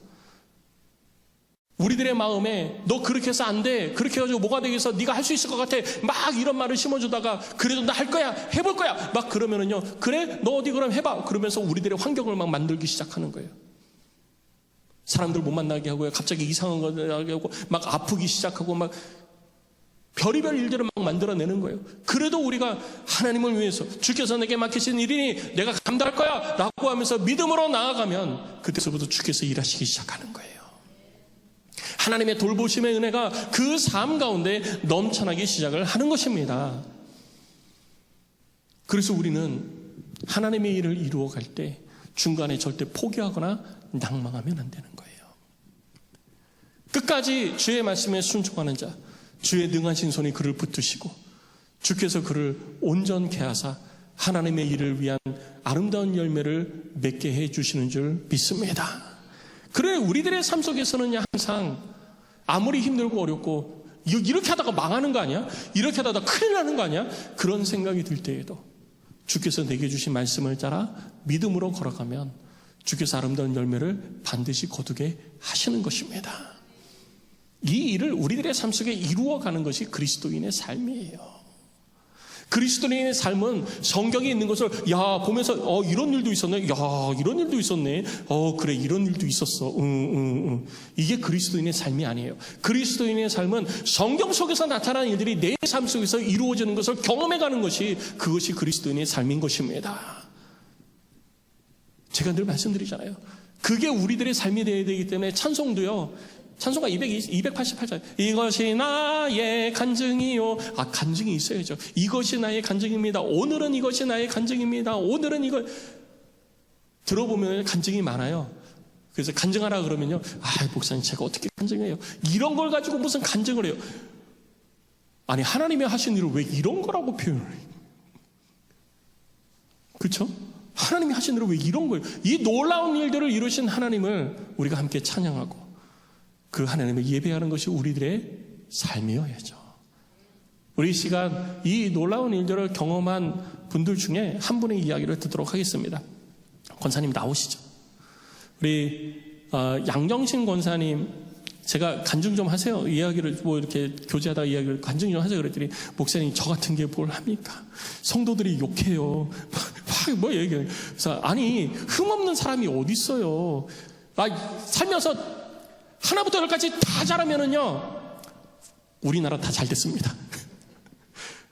우리들의 마음에 너 그렇게 해서 안 돼, 그렇게 해가지고 뭐가 되겠어, 네가 할 수 있을 것 같아, 막 이런 말을 심어주다가 그래도 나 할 거야, 해볼 거야 막 그러면은요, 그래 너 어디 그럼 해봐 그러면서 우리들의 환경을 막 만들기 시작하는 거예요. 사람들 못 만나게 하고요, 갑자기 이상한 거 나게 하고 막 아프기 시작하고 막 별의별 일들을 막 만들어내는 거예요. 그래도 우리가 하나님을 위해서 주께서 내게 맡기신 일이니 내가 감당할 거야 라고 하면서 믿음으로 나아가면 그때서부터 주께서 일하시기 시작하는 거예요. 하나님의 돌보심의 은혜가 그 삶 가운데 넘쳐나기 시작을 하는 것입니다. 그래서 우리는 하나님의 일을 이루어갈 때 중간에 절대 포기하거나 낭망하면 안 되는 거예요. 끝까지 주의 말씀에 순종하는 자, 주의 능하신 손이 그를 붙드시고 주께서 그를 온전케 하사 하나님의 일을 위한 아름다운 열매를 맺게 해주시는 줄 믿습니다. 그래 우리들의 삶 속에서는 항상 아무리 힘들고 어렵고 이렇게 하다가 망하는 거 아니야? 이렇게 하다가 큰일 나는 거 아니야? 그런 생각이 들 때에도 주께서 내게 주신 말씀을 따라 믿음으로 걸어가면 주께서 아름다운 열매를 반드시 거두게 하시는 것입니다. 이 일을 우리들의 삶 속에 이루어가는 것이 그리스도인의 삶이에요. 그리스도인의 삶은 성경에 있는 것을 보면서 이런 일도 있었네, 이런 일도 있었네, 그래 이런 일도 있었어, 이게 그리스도인의 삶이 아니에요. 그리스도인의 삶은 성경 속에서 나타나는 일들이 내 삶 속에서 이루어지는 것을 경험해가는 것이 그것이 그리스도인의 삶인 것입니다. 제가 늘 말씀드리잖아요. 그게 우리들의 삶이 되어야 되기 때문에 찬송도요, 찬송가 288절 이것이 나의 간증이요. 간증이 있어야죠. 이것이 나의 간증입니다. 오늘은 이것이 나의 간증입니다. 오늘은 이거 들어보면 간증이 많아요. 그래서 간증하라 그러면요, 목사님 제가 어떻게 간증해요? 이런 걸 가지고 무슨 간증을 해요? 아니 하나님이 하신 일을 왜 이런 거라고 표현을 해요? 그렇죠? 하나님이 하신 일을 왜 이런 거예요? 이 놀라운 일들을 이루신 하나님을 우리가 함께 찬양하고 그 하나님을 예배하는 것이 우리들의 삶이어야죠. 우리 이 시간 이 놀라운 일들을 경험한 분들 중에 한 분의 이야기를 듣도록 하겠습니다. 권사님 나오시죠. 우리 양정신 권사님, 제가 간증 좀 하세요. 이야기를 이렇게 교제하다가 이야기를 간증 좀 하세요. 그랬더니 목사님 저 같은 게 뭘 합니까? 성도들이 욕해요. 뭐 얘기해요. 그래서 아니 흠없는 사람이 어디 있어요? 살면서 하나부터 열까지 다 잘하면은요 우리나라 다 잘 됐습니다.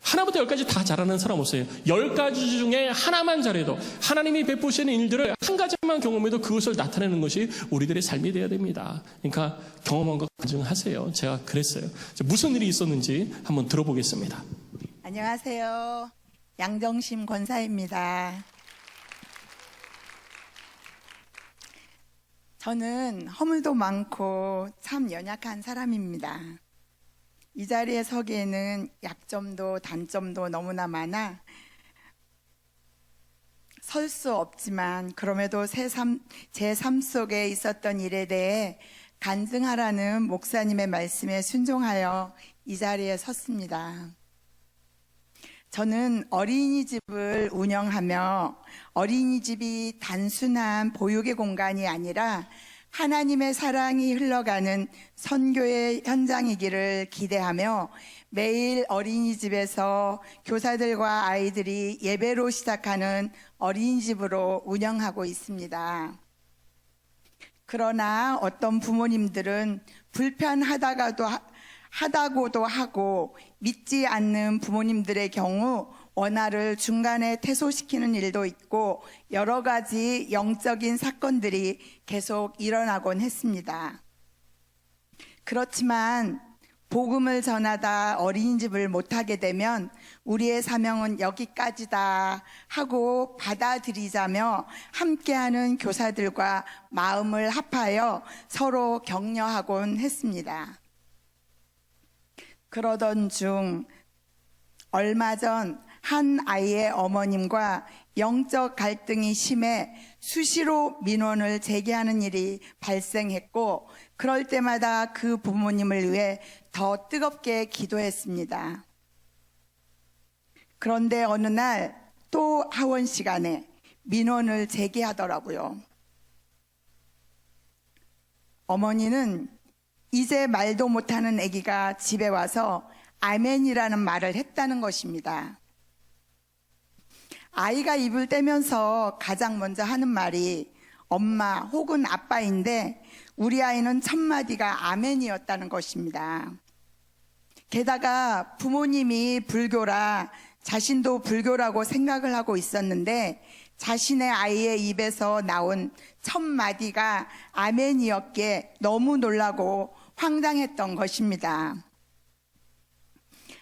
하나부터 열까지 다 잘하는 사람 없어요. 10가지 중에 하나만 잘해도 하나님이 베푸시는 일들을 한 가지만 경험해도 그것을 나타내는 것이 우리들의 삶이 되어야 됩니다. 그러니까 경험한 것 간증하세요. 제가 그랬어요. 무슨 일이 있었는지 한번 들어보겠습니다. 안녕하세요. 양정심 권사입니다. 저는 허물도 많고 참 연약한 사람입니다. 이 자리에 서기에는 약점도 단점도 너무나 많아 설 수 없지만 그럼에도 제 삶 속에 있었던 일에 대해 간증하라는 목사님의 말씀에 순종하여 이 자리에 섰습니다. 저는 어린이집을 운영하며 어린이집이 단순한 보육의 공간이 아니라 하나님의 사랑이 흘러가는 선교의 현장이기를 기대하며 매일 어린이집에서 교사들과 아이들이 예배로 시작하는 어린이집으로 운영하고 있습니다. 그러나 어떤 부모님들은 불편하다고도 하고 믿지 않는 부모님들의 경우 원화를 중간에 퇴소시키는 일도 있고 여러 가지 영적인 사건들이 계속 일어나곤 했습니다. 그렇지만 복음을 전하다 어린이집을 못하게 되면 우리의 사명은 여기까지다 하고 받아들이자며 함께하는 교사들과 마음을 합하여 서로 격려하곤 했습니다. 그러던 중 얼마 전 한 아이의 어머님과 영적 갈등이 심해 수시로 민원을 제기하는 일이 발생했고 그럴 때마다 그 부모님을 위해 더 뜨겁게 기도했습니다. 그런데 어느 날 또 하원 시간에 민원을 제기하더라고요. 어머니는 이제 말도 못하는 아기가 집에 와서 아멘이라는 말을 했다는 것입니다. 아이가 입을 떼면서 가장 먼저 하는 말이 엄마 혹은 아빠인데 우리 아이는 첫 마디가 아멘이었다는 것입니다. 게다가 부모님이 불교라 자신도 불교라고 생각을 하고 있었는데 자신의 아이의 입에서 나온 첫 마디가 아멘이었기에 너무 놀라고 황당했던 것입니다.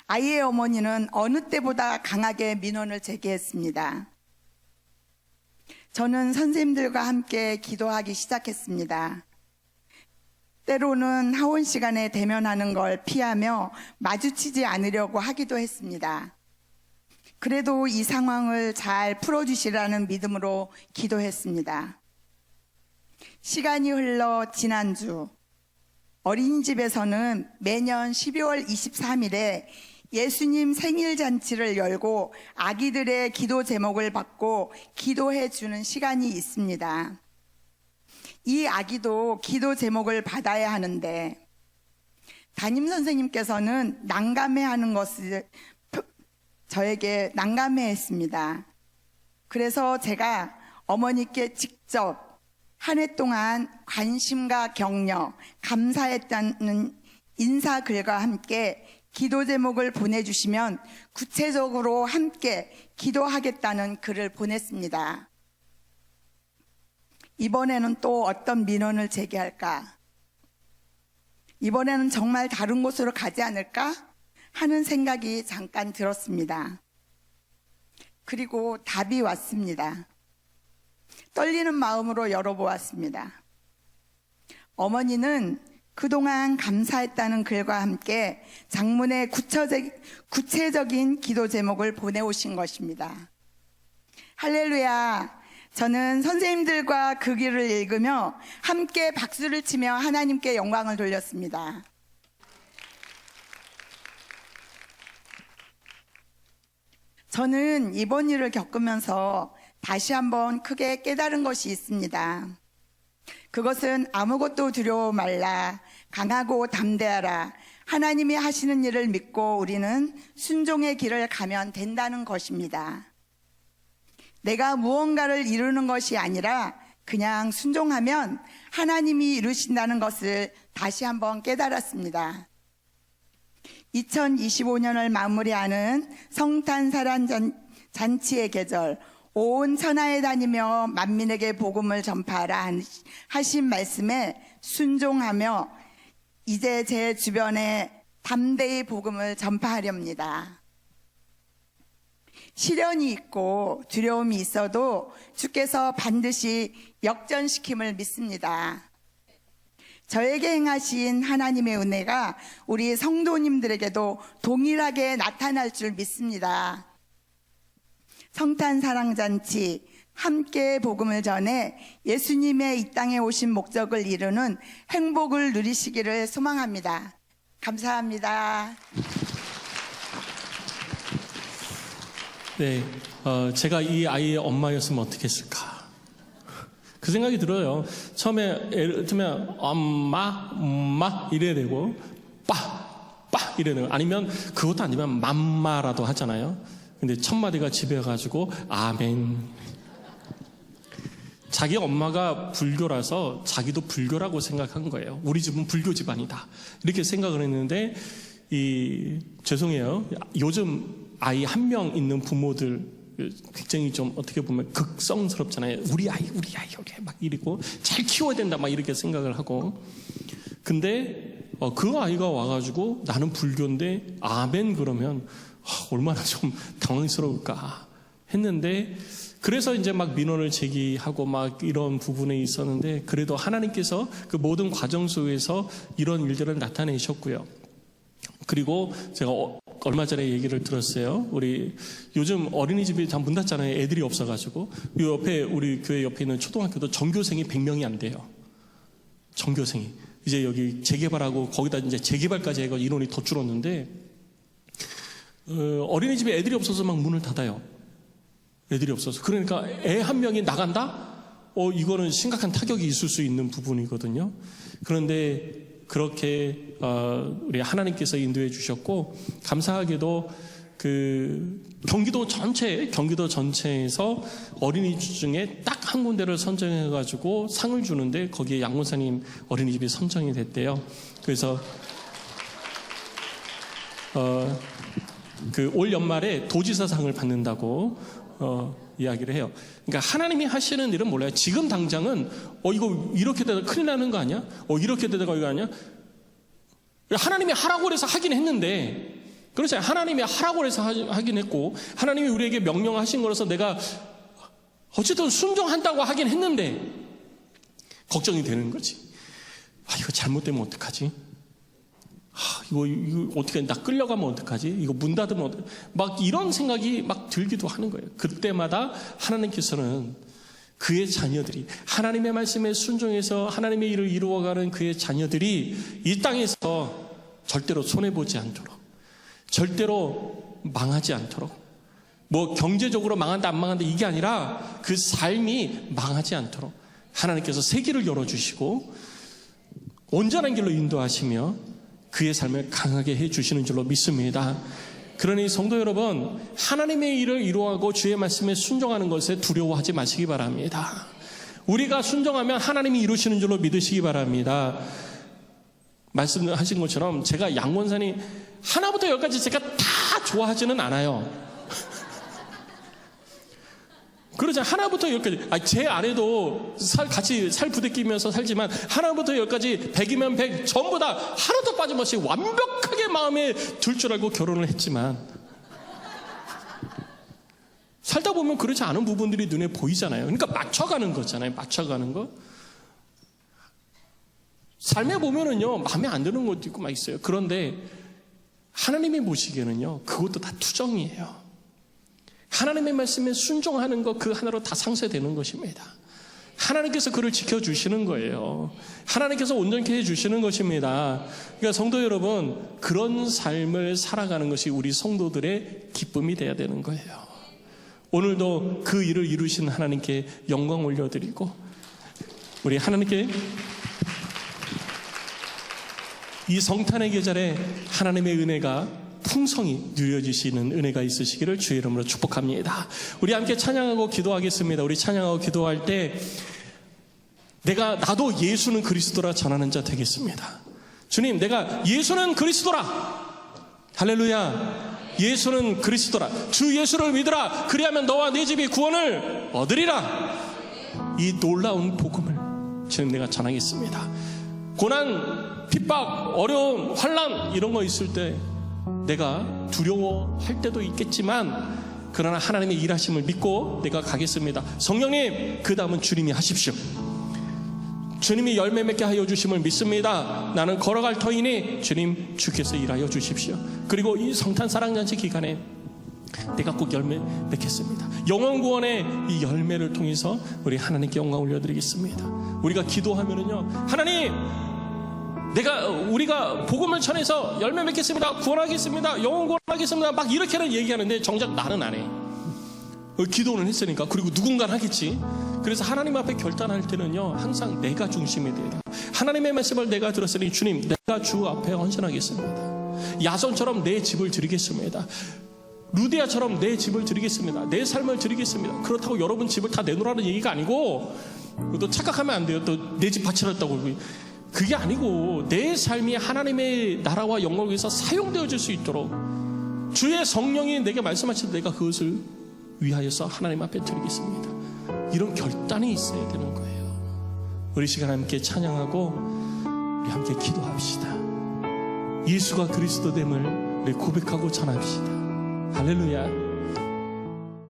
아이의 어머니는 어느 때보다 강하게 민원을 제기했습니다. 저는 선생님들과 함께 기도하기 시작했습니다. 때로는 하원 시간에 대면하는 걸 피하며 마주치지 않으려고 하기도 했습니다. 그래도 이 상황을 잘 풀어주시라는 믿음으로 기도했습니다. 시간이 흘러 지난주 어린이집에서는 매년 12월 23일에 예수님 생일 잔치를 열고 아기들의 기도 제목을 받고 기도해 주는 시간이 있습니다. 이 아기도 기도 제목을 받아야 하는데 담임 선생님께서는 난감해하는 것을 저에게 난감해했습니다. 그래서 제가 어머니께 직접 한 해 동안 관심과 격려, 감사했다는 인사글과 함께 기도 제목을 보내주시면 구체적으로 함께 기도하겠다는 글을 보냈습니다. 이번에는 또 어떤 민원을 제기할까? 이번에는 정말 다른 곳으로 가지 않을까? 하는 생각이 잠깐 들었습니다. 그리고 답이 왔습니다. 떨리는 마음으로 열어보았습니다. 어머니는 그동안 감사했다는 글과 함께 장문의 구체적인 기도 제목을 보내오신 것입니다. 할렐루야! 저는 선생님들과 그 글을 읽으며 함께 박수를 치며 하나님께 영광을 돌렸습니다. 저는 이번 일을 겪으면서 다시 한번 크게 깨달은 것이 있습니다. 그것은 아무것도 두려워 말라, 강하고 담대하라. 하나님이 하시는 일을 믿고 우리는 순종의 길을 가면 된다는 것입니다. 내가 무언가를 이루는 것이 아니라 그냥 순종하면 하나님이 이루신다는 것을 다시 한번 깨달았습니다. 2025년을 마무리하는 성탄사란 잔치의 계절, 온 천하에 다니며 만민에게 복음을 전파하라 하신 말씀에 순종하며 이제 제 주변에 담대히 복음을 전파하렵니다. 시련이 있고 두려움이 있어도 주께서 반드시 역전시킴을 믿습니다. 저에게 행하신 하나님의 은혜가 우리 성도님들에게도 동일하게 나타날 줄 믿습니다. 성탄사랑잔치 함께 복음을 전해 예수님의 이 땅에 오신 목적을 이루는 행복을 누리시기를 소망합니다. 감사합니다. 네, 제가 이 아이의 엄마였으면 어떻게 했을까? 그 생각이 들어요. 처음에 예를 들면 엄마 이래야 되고 빠 이래야 되고, 아니면 그것도 아니면 맘마라도 하잖아요. 근데 첫 마디가 집에 가지고 아멘. 자기 엄마가 불교라서 자기도 불교라고 생각한 거예요. 우리 집은 불교 집안이다 이렇게 생각을 했는데, 죄송해요, 요즘 아이 한 명 있는 부모들 굉장히 좀 어떻게 보면 극성스럽잖아요. 우리 아이 막 이러고 잘 키워야 된다 막 이렇게 생각을 하고. 근데 그 아이가 와가지고 나는 불교인데 아멘 그러면 얼마나 좀 당황스러울까 했는데, 그래서 이제 막 민원을 제기하고 막 이런 부분에 있었는데, 그래도 하나님께서 그 모든 과정 속에서 이런 일들을 나타내셨고요. 그리고 제가 얼마 전에 얘기를 들었어요. 우리 요즘 어린이집이 다 문 닫잖아요. 애들이 없어가지고. 이 옆에 우리 교회 옆에 있는 초등학교도 전교생이 100명이 안 돼요. 전교생이. 이제 여기 재개발하고 거기다 이제 재개발까지 해서 인원이 더 줄었는데, 어린이집에 애들이 없어서 막 문을 닫아요. 애들이 없어서. 그러니까 애 한 명이 나간다? 이거는 심각한 타격이 있을 수 있는 부분이거든요. 그런데 그렇게 우리 하나님께서 인도해 주셨고, 감사하게도 그 경기도 전체에서 어린이집 중에 딱 한 군데를 선정해 가지고 상을 주는데, 거기에 양문사님 어린이집이 선정이 됐대요. 그래서 그 올 연말에 도지사상을 받는다고 이야기를 해요. 그러니까 하나님이 하시는 일은 몰라요. 지금 당장은 이거 이렇게 되다가 큰일 나는 거 아니야? 이렇게 되다가 이거 아니야? 하나님이 하라고 해서 하긴 했는데, 그렇잖아요. 하나님이 하라고 해서 하긴 했고, 하나님이 우리에게 명령하신 거라서 내가 어쨌든 순종한다고 하긴 했는데 걱정이 되는 거지. 이거 잘못되면 어떡하지? 이거 어떻게, 나 끌려가면 어떡하지? 이거 문 닫으면 막 이런 생각이 막 들기도 하는 거예요. 그때마다 하나님께서는 그의 자녀들이, 하나님의 말씀에 순종해서 하나님의 일을 이루어가는 그의 자녀들이 이 땅에서 절대로 손해보지 않도록, 절대로 망하지 않도록, 뭐 경제적으로 망한다 안 망한다 이게 아니라 그 삶이 망하지 않도록 하나님께서 새 길을 열어주시고 온전한 길로 인도하시며 그의 삶을 강하게 해주시는 줄로 믿습니다. 그러니 성도 여러분, 하나님의 일을 이루어가고 주의 말씀에 순종하는 것에 두려워하지 마시기 바랍니다. 우리가 순종하면 하나님이 이루시는 줄로 믿으시기 바랍니다. 말씀하신 것처럼 제가 양원산이 하나부터 열까지 제가 다 좋아하지는 않아요. 그러자 하나부터 열까지, 제 아내도 같이 살 부대끼면서 살지만 하나부터 열까지 100이면 100 전부 다 하나도 빠짐없이 완벽하게 마음에 들 줄 알고 결혼을 했지만, 살다 보면 그렇지 않은 부분들이 눈에 보이잖아요. 그러니까 맞춰가는 거잖아요. 맞춰가는 거. 삶에 보면은요, 마음에 안 드는 것도 있고 막 있어요. 그런데 하나님이 보시기에는요, 그것도 다 투정이에요. 하나님의 말씀에 순종하는 것 그 하나로 다 상쇄되는 것입니다. 하나님께서 그를 지켜주시는 거예요. 하나님께서 온전케 해주시는 것입니다. 그러니까 성도 여러분, 그런 삶을 살아가는 것이 우리 성도들의 기쁨이 돼야 되는 거예요. 오늘도 그 일을 이루신 하나님께 영광 올려드리고, 우리 하나님께 이 성탄의 계절에 하나님의 은혜가 풍성히 누려지시는 은혜가 있으시기를 주의 이름으로 축복합니다. 우리 함께 찬양하고 기도하겠습니다. 우리 찬양하고 기도할 때 나도 예수는 그리스도라 전하는 자 되겠습니다. 주님, 내가 예수는 그리스도라, 할렐루야. 예수는 그리스도라. 주 예수를 믿으라. 그리하면 너와 네 집이 구원을 얻으리라. 이 놀라운 복음을 지금 내가 전하겠습니다. 고난, 핍박, 어려움, 환난 이런 거 있을 때 내가 두려워할 때도 있겠지만, 그러나 하나님의 일하심을 믿고 내가 가겠습니다. 성령님, 그 다음은 주님이 하십시오. 주님이 열매 맺게 하여 주심을 믿습니다. 나는 걸어갈 터이니 주님 주께서 일하여 주십시오. 그리고 이 성탄 사랑잔치 기간에 내가 꼭 열매 맺겠습니다. 영원 구원의 이 열매를 통해서 우리 하나님께 영광 올려드리겠습니다. 우리가 기도하면은요, 하나님, 우리가 복음을 전해서 열매 맺겠습니다. 구원하겠습니다. 영원 구원하겠습니다. 막 이렇게는 얘기하는데 정작 나는 안 해. 기도는 했으니까. 그리고 누군가는 하겠지. 그래서 하나님 앞에 결단할 때는요, 항상 내가 중심이 돼요. 하나님의 말씀을 내가 들었으니 주님, 내가 주 앞에 헌신하겠습니다. 야손처럼 내 집을 드리겠습니다. 루디아처럼 내 집을 드리겠습니다. 내 삶을 드리겠습니다. 그렇다고 여러분 집을 다 내놓으라는 얘기가 아니고, 또 착각하면 안 돼요. 또 내 집 바치랬다고. 그게 아니고, 내 삶이 하나님의 나라와 영광을 위해서 사용되어질 수 있도록 주의 성령이 내게 말씀하실 때 내가 그것을 위하여서 하나님 앞에 드리겠습니다. 이런 결단이 있어야 되는 거예요. 우리 시간 함께 찬양하고 우리 함께 기도합시다. 예수가 그리스도됨을 우리 고백하고 전합시다. 할렐루야.